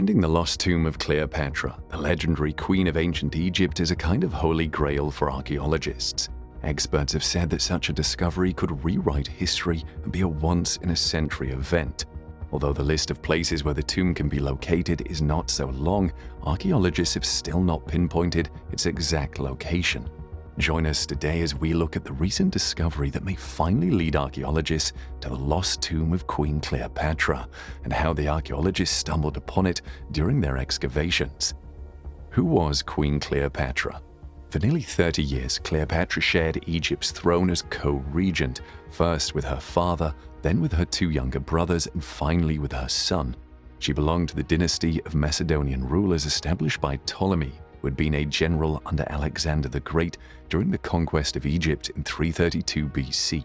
Finding the lost tomb of Cleopatra, the legendary queen of ancient Egypt, is a kind of holy grail for archaeologists. Experts have said that such a discovery could rewrite history and be a once-in-a-century event. Although the list of places where the tomb can be located is not so long, archaeologists have still not pinpointed its exact location. Join us today as we look at the recent discovery that may finally lead archaeologists to the lost tomb of Queen Cleopatra, and how the archaeologists stumbled upon it during their excavations. Who was Queen Cleopatra? For nearly 30 years, Cleopatra shared Egypt's throne as co-regent, first with her father, then with her two younger brothers, and finally with her son. She belonged to the dynasty of Macedonian rulers established by Ptolemy, who had been a general under Alexander the Great during the conquest of Egypt in 332 BC.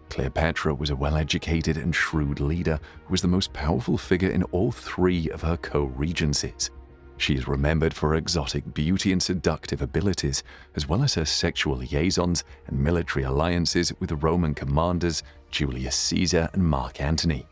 Cleopatra was a well-educated and shrewd leader who was the most powerful figure in all three of her co-regencies. She is remembered for her exotic beauty and seductive abilities, as well as her sexual liaisons and military alliances with Roman commanders Julius Caesar and Mark Antony.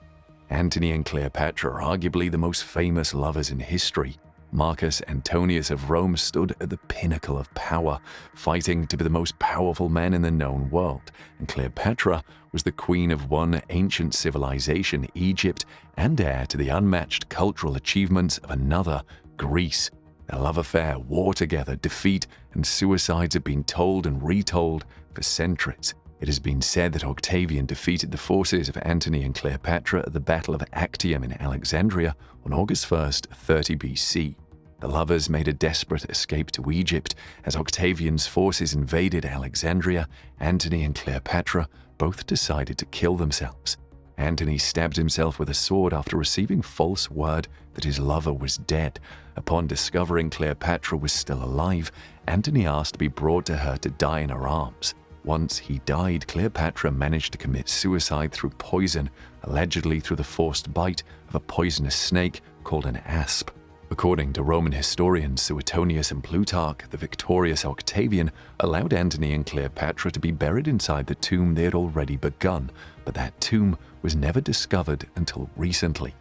Antony and Cleopatra are arguably the most famous lovers in history. Marcus Antonius of Rome stood at the pinnacle of power, fighting to be the most powerful man in the known world, and Cleopatra was the queen of one ancient civilization, Egypt, and heir to the unmatched cultural achievements of another, Greece. Their love affair, war together, defeat, and suicides have been told and retold for centuries. It has been said that Octavian defeated the forces of Antony and Cleopatra at the Battle of Actium in Alexandria on August 1st, 30 BC. The lovers made a desperate escape to Egypt. As Octavian's forces invaded Alexandria, Antony and Cleopatra both decided to kill themselves. Antony stabbed himself with a sword after receiving false word that his lover was dead. Upon discovering Cleopatra was still alive, Antony asked to be brought to her to die in her arms. Once he died, Cleopatra managed to commit suicide through poison, allegedly through the forced bite of a poisonous snake called an asp. According to Roman historians Suetonius and Plutarch, the victorious Octavian allowed Antony and Cleopatra to be buried inside the tomb they had already begun, but that tomb was never discovered until recently.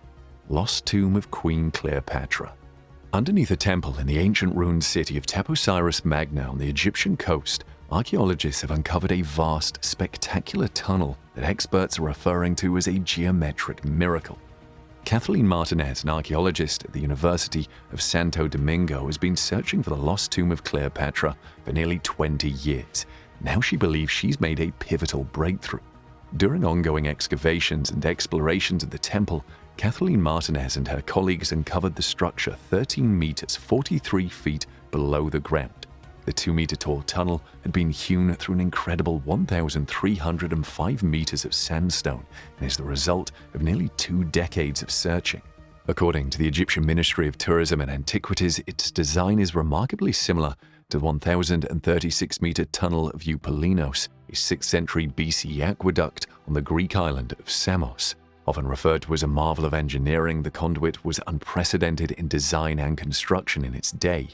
Lost tomb of Queen Cleopatra. Underneath a temple in the ancient ruined city of Taposiris Magna on the Egyptian coast, archaeologists have uncovered a vast, spectacular tunnel that experts are referring to as a geometric miracle. Kathleen Martinez, an archaeologist at the University of Santo Domingo, has been searching for the lost tomb of Cleopatra for nearly 20 years. Now she believes she's made a pivotal breakthrough. During ongoing excavations and explorations of the temple, Kathleen Martinez and her colleagues uncovered the structure 13 meters 43 feet below the ground. The 2-meter-tall tunnel had been hewn through an incredible 1,305 meters of sandstone and is the result of nearly 2 decades of searching. According to the Egyptian Ministry of Tourism and Antiquities, its design is remarkably similar to the 1,036-meter tunnel of Eupalinos, a 6th century BC aqueduct on the Greek island of Samos. Often referred to as a marvel of engineering, the conduit was unprecedented in design and construction in its day.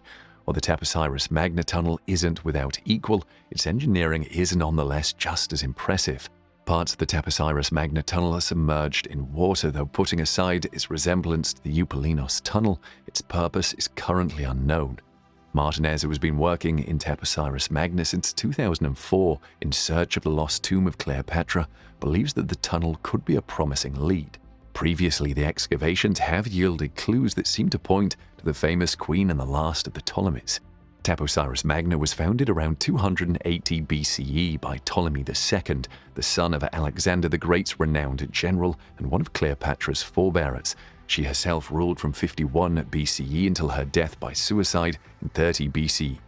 While the Taposiris Magna tunnel isn't without equal, its engineering is nonetheless just as impressive. Parts of the Taposiris Magna tunnel are submerged in water, though putting aside its resemblance to the Eupalinos tunnel, its purpose is currently unknown. Martinez, who has been working in Taposiris Magna since 2004 in search of the lost tomb of Cleopatra, believes that the tunnel could be a promising lead. Previously, the excavations have yielded clues that seem to point to the famous queen and the last of the Ptolemies. Taposiris Magna was founded around 280 BCE by Ptolemy II, the son of Alexander the Great's renowned general and one of Cleopatra's forebearers. She herself ruled from 51 BCE until her death by suicide in 30 BCE.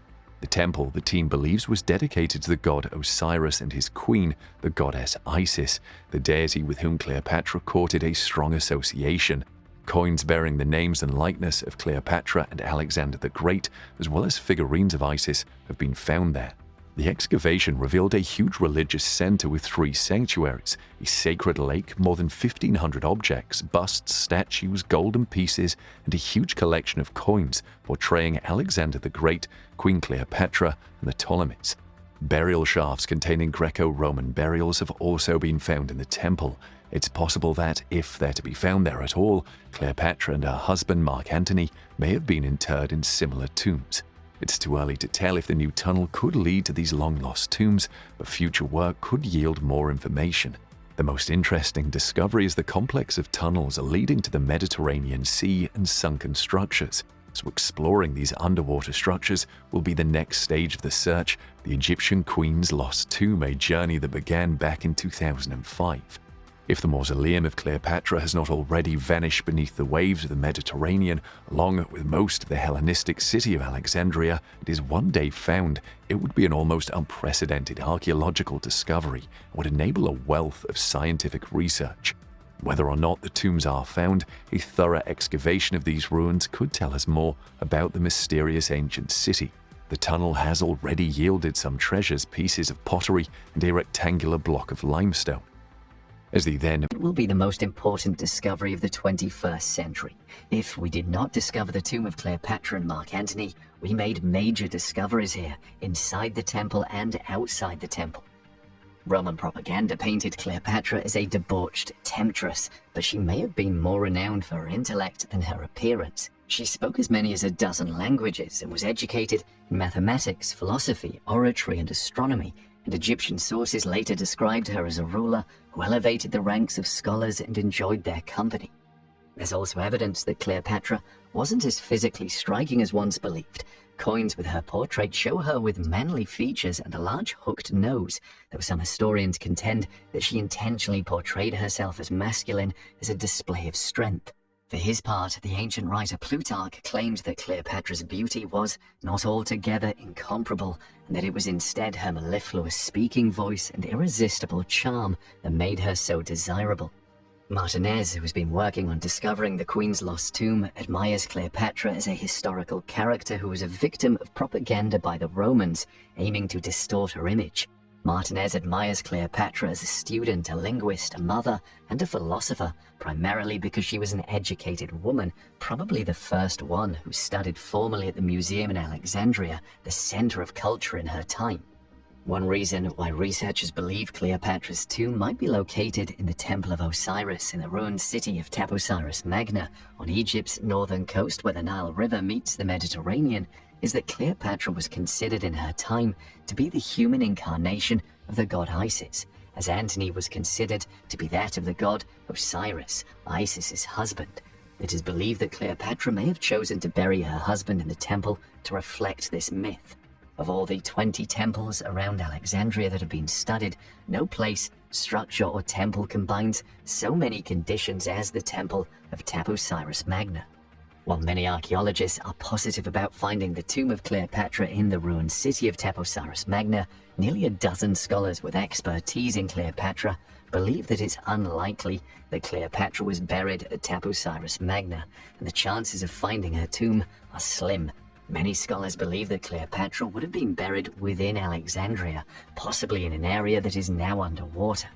The temple, the team believes, was dedicated to the god Osiris and his queen, the goddess Isis, the deity with whom Cleopatra courted a strong association. Coins bearing the names and likeness of Cleopatra and Alexander the Great, as well as figurines of Isis, have been found there. The excavation revealed a huge religious center with 3 sanctuaries, a sacred lake, more than 1,500 objects, busts, statues, golden pieces, and a huge collection of coins portraying Alexander the Great, Queen Cleopatra, and the Ptolemies. Burial shafts containing Greco-Roman burials have also been found in the temple. It's possible that, if they're to be found there at all, Cleopatra and her husband Mark Antony may have been interred in similar tombs. It's too early to tell if the new tunnel could lead to these long-lost tombs, but future work could yield more information. The most interesting discovery is the complex of tunnels leading to the Mediterranean Sea and sunken structures. So exploring these underwater structures will be the next stage of the search, the Egyptian Queen's Lost Tomb, a journey that began back in 2005. If the mausoleum of Cleopatra has not already vanished beneath the waves of the Mediterranean, along with most of the Hellenistic city of Alexandria, and is one day found, it would be an almost unprecedented archaeological discovery and would enable a wealth of scientific research. Whether or not the tombs are found, a thorough excavation of these ruins could tell us more about the mysterious ancient city. The tunnel has already yielded some treasures, pieces of pottery, and a rectangular block of limestone. As the then It will be the most important discovery of the 21st century. If we did not discover the tomb of Cleopatra and Mark Antony, we made major discoveries here, inside the temple and outside the temple. Roman propaganda painted Cleopatra as a debauched temptress, but she may have been more renowned for her intellect than her appearance. She spoke as many as a dozen languages and was educated in mathematics, philosophy, oratory, and astronomy, and Egyptian sources later described her as a ruler who elevated the ranks of scholars and enjoyed their company. There's also evidence that Cleopatra wasn't as physically striking as once believed. Coins with her portrait show her with manly features and a large hooked nose, though some historians contend that she intentionally portrayed herself as masculine as a display of strength. For his part, the ancient writer Plutarch claimed that Cleopatra's beauty was not altogether incomparable, and that it was instead her mellifluous speaking voice and irresistible charm that made her so desirable. Martinez, who has been working on discovering the Queen's Lost Tomb, admires Cleopatra as a historical character who was a victim of propaganda by the Romans, aiming to distort her image. Martinez admires Cleopatra as a student, a linguist, a mother, and a philosopher, primarily because she was an educated woman, probably the first one who studied formally at the museum in Alexandria, the center of culture in her time. One reason why researchers believe Cleopatra's tomb might be located in the Temple of Osiris in the ruined city of Taposiris Magna on Egypt's northern coast where the Nile River meets the Mediterranean is that Cleopatra was considered in her time to be the human incarnation of the god Isis, as Antony was considered to be that of the god Osiris, Isis's husband. It is believed that Cleopatra may have chosen to bury her husband in the temple to reflect this myth. Of all the 20 temples around Alexandria that have been studied, no place, structure, or temple combines so many conditions as the temple of Taposiris Magna. While many archaeologists are positive about finding the tomb of Cleopatra in the ruined city of Taposiris Magna, nearly a dozen scholars with expertise in Cleopatra believe that it's unlikely that Cleopatra was buried at Taposiris Magna, and the chances of finding her tomb are slim. Many scholars believe that Cleopatra would have been buried within Alexandria, possibly in an area that is now underwater.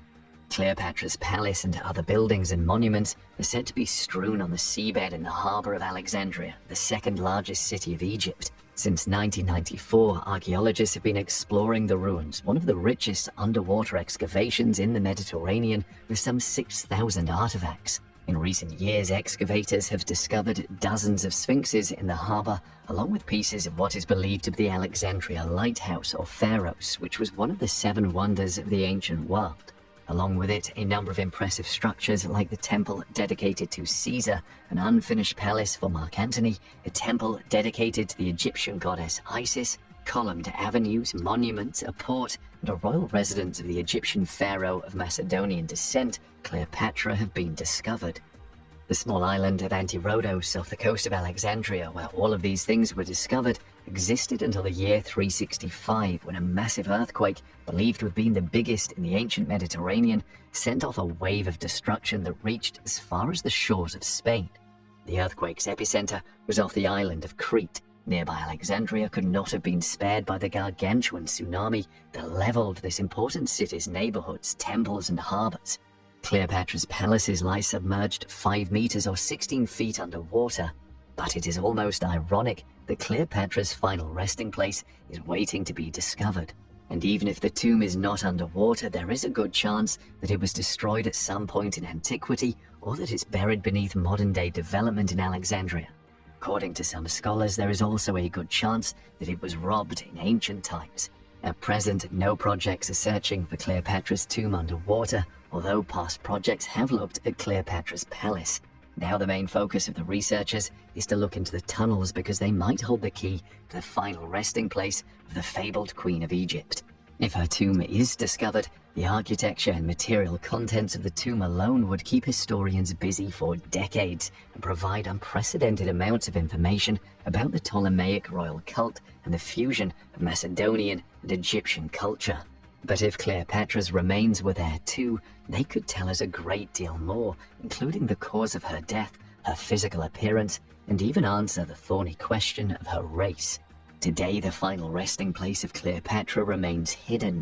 Cleopatra's palace and other buildings and monuments are said to be strewn on the seabed in the harbor of Alexandria, the second largest city of Egypt. Since 1994, archaeologists have been exploring the ruins, one of the richest underwater excavations in the Mediterranean, with some 6,000 artifacts. In recent years, excavators have discovered dozens of sphinxes in the harbor, along with pieces of what is believed to be the Alexandria Lighthouse or Pharos, which was one of the 7 wonders of the ancient world. Along with it, a number of impressive structures like the temple dedicated to Caesar, an unfinished palace for Mark Antony, a temple dedicated to the Egyptian goddess Isis, columned avenues, monuments, a port, and a royal residence of the Egyptian pharaoh of Macedonian descent, Cleopatra, have been discovered. The small island of Antirodos off the coast of Alexandria, where all of these things were discovered, existed until the year 365, when a massive earthquake, believed to have been the biggest in the ancient Mediterranean, sent off a wave of destruction that reached as far as the shores of Spain. The earthquake's epicenter was off the island of Crete. Nearby Alexandria could not have been spared by the gargantuan tsunami that leveled this important city's neighborhoods, temples, and harbors. Cleopatra's palaces lie submerged 5 meters or 16 feet underwater, but it is almost ironic that Cleopatra's final resting place is waiting to be discovered. And even if the tomb is not underwater, there is a good chance that it was destroyed at some point in antiquity, or that it's buried beneath modern-day development in Alexandria. According to some scholars, there is also a good chance that it was robbed in ancient times. At present, no projects are searching for Cleopatra's tomb underwater, although past projects have looked at Cleopatra's palace. Now the main focus of the researchers is to look into the tunnels because they might hold the key to the final resting place of the fabled Queen of Egypt. If her tomb is discovered, the architecture and material contents of the tomb alone would keep historians busy for decades and provide unprecedented amounts of information about the Ptolemaic royal cult and the fusion of Macedonian and Egyptian culture. But if Cleopatra's remains were there too, they could tell us a great deal more, including the cause of her death, her physical appearance, and even answer the thorny question of her race. Today, the final resting place of Cleopatra remains hidden.